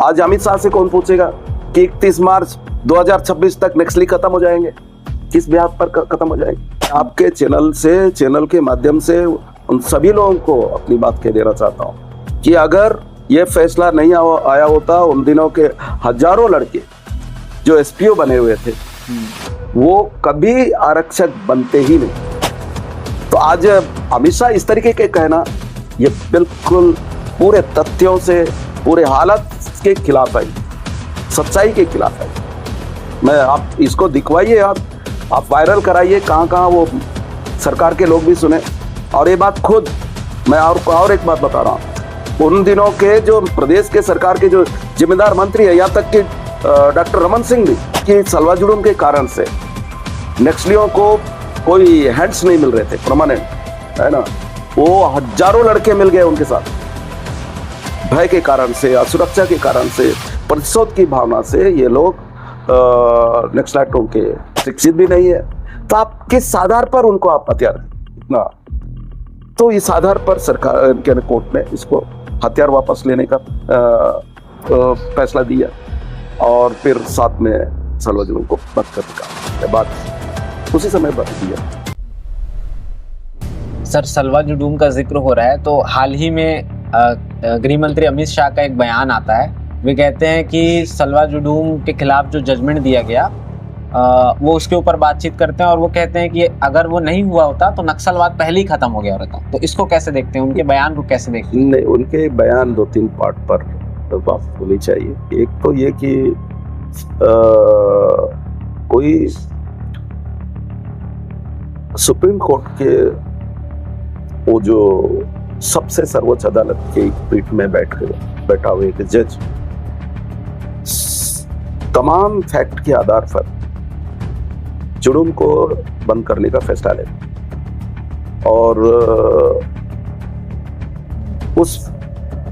आज अमित शाह से कौन पूछेगा कि 31 मार्च 2026 तक नक्सली खत्म हो जाएंगे, किस ब्याज पर खत्म हो जाएंगे? आपके चैनल के माध्यम से उन सभी लोगों को अपनी बात कह देना चाहता हूँ कि अगर ये फैसला नहीं आया होता, उन दिनों के हजारों लड़के जो एसपीओ बने हुए थे वो कभी आरक्षक बनते ही नहीं। तो आज अमित शाह इस तरीके के कहना ये बिल्कुल पूरे तथ्यों से, पूरे हालत के खिलाफ है, सच्चाई के खिलाफ है। मैं आप इसको दिखवाइए, आप वायरल कराइए, कहाँ वो सरकार के लोग भी सुने। और ये बात खुद मैं और एक बात बता रहा हूँ, उन दिनों के जो प्रदेश के सरकार के जो जिम्मेदार मंत्री है, यहाँ तक कि डॉक्टर रमन सिंह भी, कि सलवा जुडूम के कारण से नक्सलियों को कोई हैंड्स नहीं मिल रहे थे परमानेंट, है ना, वो हजारों लड़के मिल गए उनके साथ। भय के कारण से, असुरक्षा के कारण से, प्रतिशोध की भावना से ये लोग नक्सलाइटों के शिक्षित भी नहीं है। तो आप किस आधार पर उनको आप हथियार इतना, तो इस आधार पर सरकार के कोर्ट ने इसको हथियार वापस लेने का फैसला दिया और फिर साथ में सलवा जुडूम को बंद करने का बात उसी समय बंद दिया। सर, सलवा जुडूम का जिक्र हो रहा है तो हाल ही में गृह मंत्री अमित शाह का एक बयान आता है। वे कहते हैं कि सलवा जुडूम के खिलाफ जो जजमेंट दिया गया वो उसके ऊपर बातचीत करते हैं और वो कहते हैं कि अगर वो नहीं हुआ होता तो नक्सलवाद पहले ही खत्म हो गया रहता। तो इसको कैसे देखते हैं, उनके बयान को कैसे देखते हैं? नहीं, उनके बयान 2-3 पार्ट पर बात होनी चाहिए। एक तो ये कि कोई सुप्रीम कोर्ट के वो जो सबसे सर्वोच्च अदालत के पीठ में बैठा हुए एक जज तमाम फैक्ट के आधार पर जुडूम को बंद करने का फैसला ले और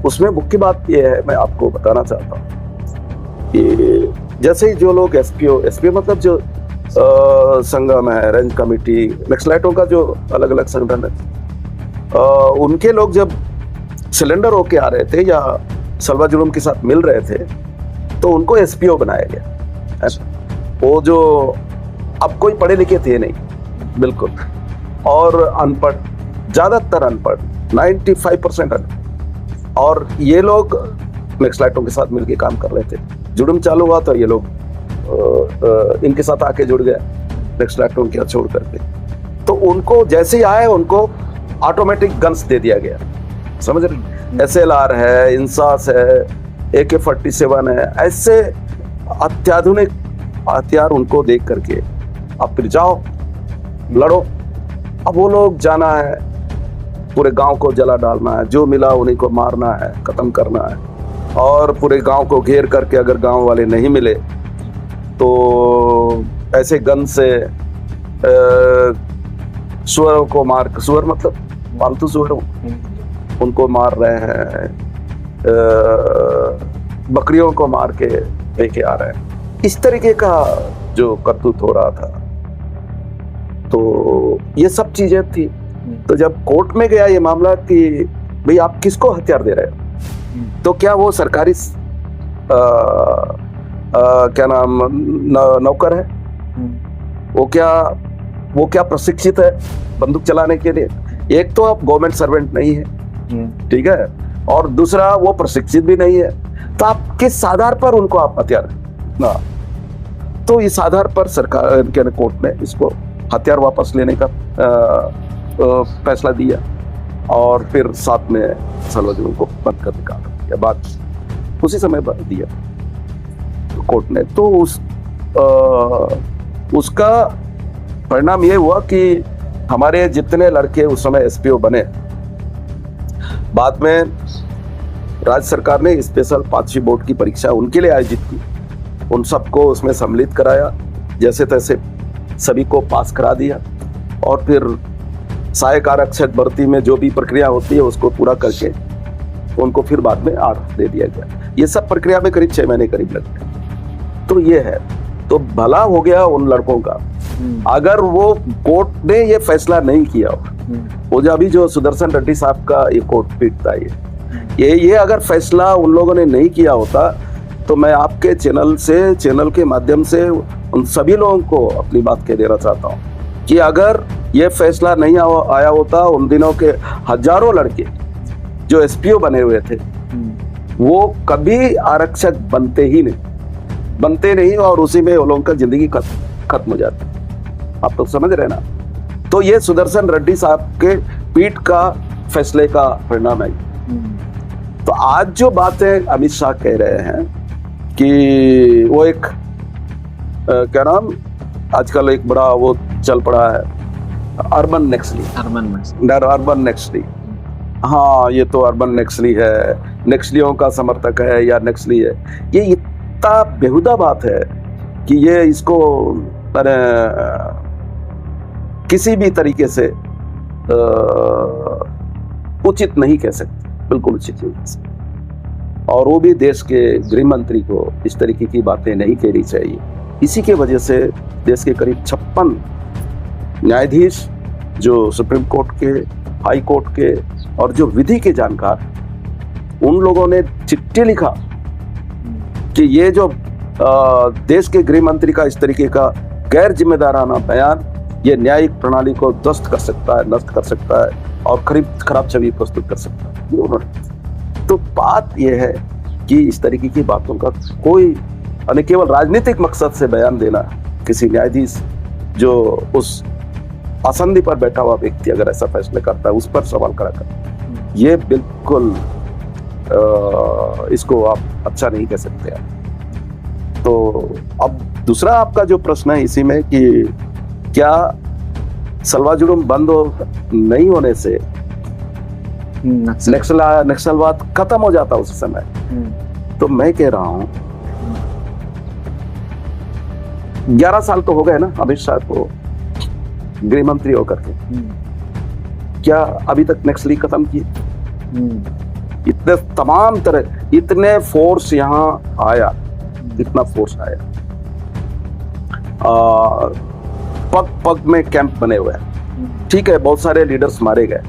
उसमें मुख्य बात यह है, मैं आपको बताना चाहता हूँ कि जैसे ही जो लोग एसपीओ मतलब जो संगम है, रेंज कमेटी, नक्सलाइटों का जो अलग अलग संगठन है, उनके लोग जब सिलेंडर होके आ रहे थे या सलवा जुडूम के साथ मिल रहे थे तो उनको एसपीओ बनाया गया। वो जो अब कोई पढ़े लिखे थे नहीं, बिल्कुल, और अनपढ़, ज्यादातर अनपढ़, 95% अनपढ़, और ये लोग नक्सलाइटों के साथ मिलकर काम कर रहे थे। जुडूम चालू हुआ तो ये लोग इनके साथ आके जुड़ गए, नक्सलाइटों के छोड़ करके। तो उनको जैसे ही आए उनको ऑटोमेटिक गन्स दे दिया गया, समझ रहे? SLR है, इंसास है, AK-47 है, ऐसे अत्याधुनिक हथियार उनको देख करके अब फिर जाओ लड़ो। अब वो लोग जाना है, पूरे गांव को जला डालना है, जो मिला उन्हीं को मारना है, खत्म करना है, और पूरे गांव को घेर करके अगर गांव वाले नहीं मिले तो ऐसे गन से सुअरों को मार, सुअर मतलब पालतू सुअरों, उनको मार रहे हैं, बकरियों को मार के लेके आ रहे हैं। इस तरीके का जो करतूत हो रहा था, तो ये सब चीजें थी। तो जब कोर्ट में गया ये मामला कि भाई आप किसको हथियार दे रहे हो, तो क्या वो सरकारी क्या नाम नौकर है, वो क्या प्रशिक्षित है बंदूक चलाने के लिए? एक तो आप गवर्नमेंट सर्वेंट नहीं है, ठीक है, और दूसरा वो प्रशिक्षित भी नहीं है। तो आप किस आधार पर उनको आप हथियार ना, तो इस आधार पर सरकार के कोर्ट ने इसको हथियार वापस लेने का फैसला दिया और फिर साथ में सलवा जुडूम को बंद करने का बात उसी समय बंद दिया कोर्ट ने। तो उसका परिणाम ये हुआ कि हमारे जितने लड़के उस समय एसपीओ बने, बाद में राज्य सरकार ने स्पेशल 5वीं बोर्ड की परीक्षा उनके लिए आयोजित की, उन सबको उसमें सम्मिलित कराया, जैसे तैसे सभी को पास करा दिया और फिर सहायक आरक्षक भर्ती में जो भी प्रक्रिया होती है उसको पूरा करके उनको फिर बाद में आर्डर दे दिया गया। ये सब प्रक्रिया में करीब 6 महीने करीब लगते। तो ये है, तो भला हो गया उन लड़कों का अगर वो कोर्ट ने ये फैसला नहीं किया हो। वो जो अभी जो सुदर्शन रेड्डी साहब का ये कोर्ट पीट था, ये अगर फैसला उन लोगों ने नहीं किया होता तो मैं आपके चैनल के माध्यम से उन सभी लोगों को अपनी बात कह देना चाहता हूँ कि अगर ये फैसला नहीं आया होता, उन दिनों के हजारों लड़के जो एसपीओ बने हुए थे वो कभी आरक्षक बनते नहीं और उसी में वो लोगों का जिंदगी खत्म हो जाती। आप तो समझ रहे ना। तो ये सुदर्शन रेड्डी साहब के पीठ का फैसले का परिणाम है। तो आज जो बातें अमित शाह कह रहे हैं कि वो एक क्या नाम आजकल एक बड़ा वो चल पड़ा है, अर्बन नक्सली। हाँ, ये तो अर्बन नक्सली है, नक्सलियों का समर्थक है या नक्सली है। ये इतना बेहुदा बात है कि ये इसको किसी भी तरीके से उचित नहीं कह सकते, बिल्कुल उचित नहीं कह सकते। और वो भी देश के गृह मंत्री को इस तरीके की बातें नहीं कहनी चाहिए। इसी के वजह से देश के करीब 56 न्यायाधीश जो सुप्रीम कोर्ट के, हाई कोर्ट के और जो विधि के जानकार, उन लोगों ने चिट्ठी लिखा कि ये जो देश के गृह मंत्री का इस तरीके का गैर जिम्मेदाराना बयान ये न्यायिक प्रणाली को ध्वस्त कर सकता है, नष्ट कर सकता है और खराब छवि प्रस्तुत कर सकता है, ये उन्होंने। तो बात यह है कि इस तरीके की बातों का कोई केवल राजनीतिक मकसद से बयान देना, किसी न्यायाधीश जो उस आसंदी पर बैठा हुआ व्यक्ति अगर ऐसा फैसला करता है उस पर सवाल खड़ा करता, ये बिल्कुल इसको आप अच्छा नहीं कह सकते हैं। तो अब दूसरा आपका जो प्रश्न है इसी में कि क्या सलवा जुलूम बंद नहीं होने से नक्सलवाद खत्म हो जाता उस समय? तो मैं कह रहा हूं 11 साल तो हो गए ना अमित शाह को गृह मंत्री होकर के, क्या अभी तक नक्सली खत्म किए? इतने तमाम तरह इतने फोर्स यहाँ आया, इतना फोर्स आया, पग पग में कैंप बने हुए हैं। ठीक है, बहुत सारे लीडर्स मारे गए,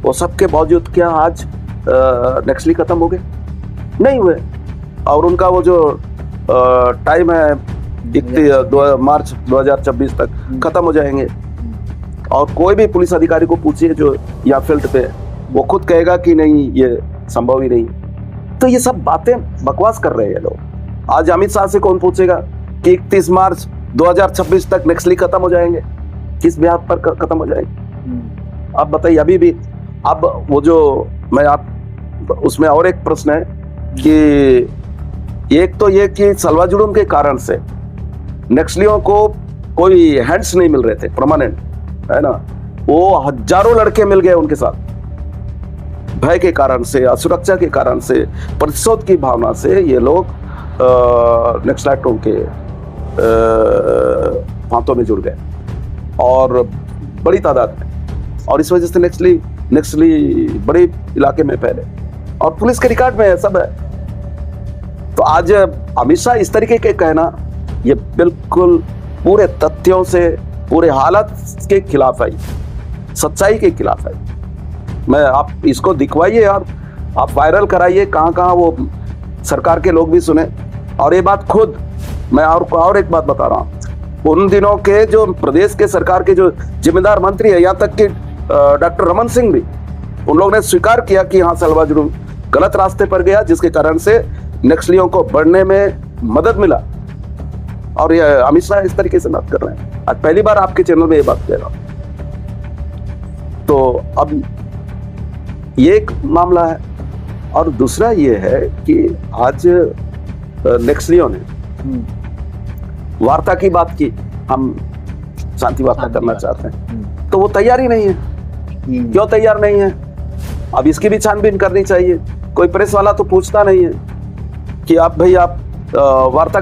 वो सबके बावजूद क्या आज नक्सली खत्म हो गए? नहीं हुए। और उनका वो जो टाइम है मार्च 2026 तक खत्म हो जाएंगे। और कोई भी पुलिस अधिकारी को पूछिए जो यहाँ फील्ड पे, वो खुद कहेगा कि नहीं ये संभव ही नहीं। तो ये सब बातें बकवास कर रहे हैं लोग। आज अमित शाह से कौन पूछेगा कि 31 मार्च 2026 तक नक्सली खत्म हो जाएंगे? किस ब्याज पर खत्म हो जाएंगे? आप बताइए। अभी भी अब वो जो मैं आप उसमें और एक प्रश्न है कि एक तो ये कि सलवा जुलूम के कारण से नक्सलियों को कोई हैंड्स नहीं मिल रहे थे परमानेंट, है ना। वो हजारों लड़के मिल गए उनके साथ, भय के कारण से, असुरक्षा के कारण से, प्रतिशोध की भावना से ये लोग नक्सलाइटों के हाथों में जुड़ गए और बड़ी तादाद में। और इस वजह से नक्सली बड़े इलाके में फैले और पुलिस के रिकॉर्ड में सब है। तो आज अमित शाह इस तरीके के कहना ये बिल्कुल पूरे तथ्यों से, पूरे हालत के खिलाफ है, सच्चाई के खिलाफ है। मैं आप इसको दिखवाइए और आप वायरल कराइए, कहाँ वो सरकार के लोग भी सुने। और ये बात खुद मैं और एक बात बता रहा हूँ, उन दिनों के जो प्रदेश के सरकार के जो जिम्मेदार मंत्री है, यहाँ तक कि डॉक्टर रमन सिंह भी, उन लोगों ने स्वीकार किया कि हाँ सलवा जुलूम गलत रास्ते पर गया, जिसके कारण से नक्सलियों को बढ़ने में मदद मिला। और ये अमित शाह इस तरीके से बात कर रहे हैं, आज पहली बार आपके चैनल में ये बात कह रहा हूं। तो अब ये एक मामला है। और दूसरा ये है कि आज नक्सलियों ने वार्ता की बात की, हम शांति वार्ता करना चाहते हैं, तो वो तैयार ही नहीं है। क्यों तैयार नहीं है? अब इसकी भी छानबीन करनी चाहिए। कोई प्रेस वाला तो पूछता नहीं है कि आप भाई आप वार्ता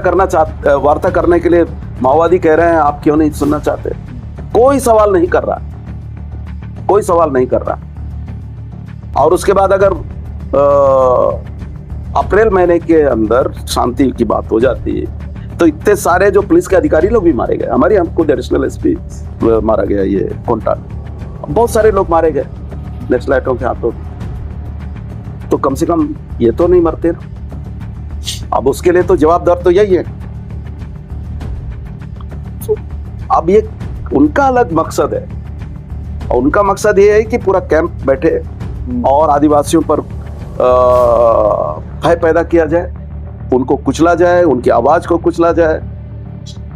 करने के लिए माओवादी कह रहे हैं, आप क्यों नहीं सुनना चाहते? कोई सवाल नहीं कर रहा, कोई सवाल नहीं कर रहा। और उसके बाद अगर अप्रैल महीने के अंदर शांति की बात हो जाती है तो इतने सारे जो पुलिस के अधिकारी लोग भी मारे गए। हमारे हमको एडिशनल एसपी मारा गया, ये कोंटा, बहुत सारे लोग मारे गए नक्सलाइटों के हाथों। तो कम से कम ये तो नहीं मरते ना। अब उसके लिए तो जवाबदार तो यही है। अब ये उनका अलग मकसद है, और उनका मकसद ये है कि पूरा कैंप बैठे और आदिवासियों पर भय पैदा किया जाए, उनको कुचला जाए, उनकी आवाज को कुचला जाए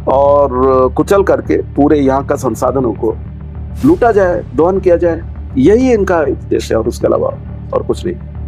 और कुचल करके पूरे यहाँ का संसाधनों को लूटा जाए, दोहन किया जाए। यही इनका उद्देश्य है और उसके अलावा और कुछ नहीं।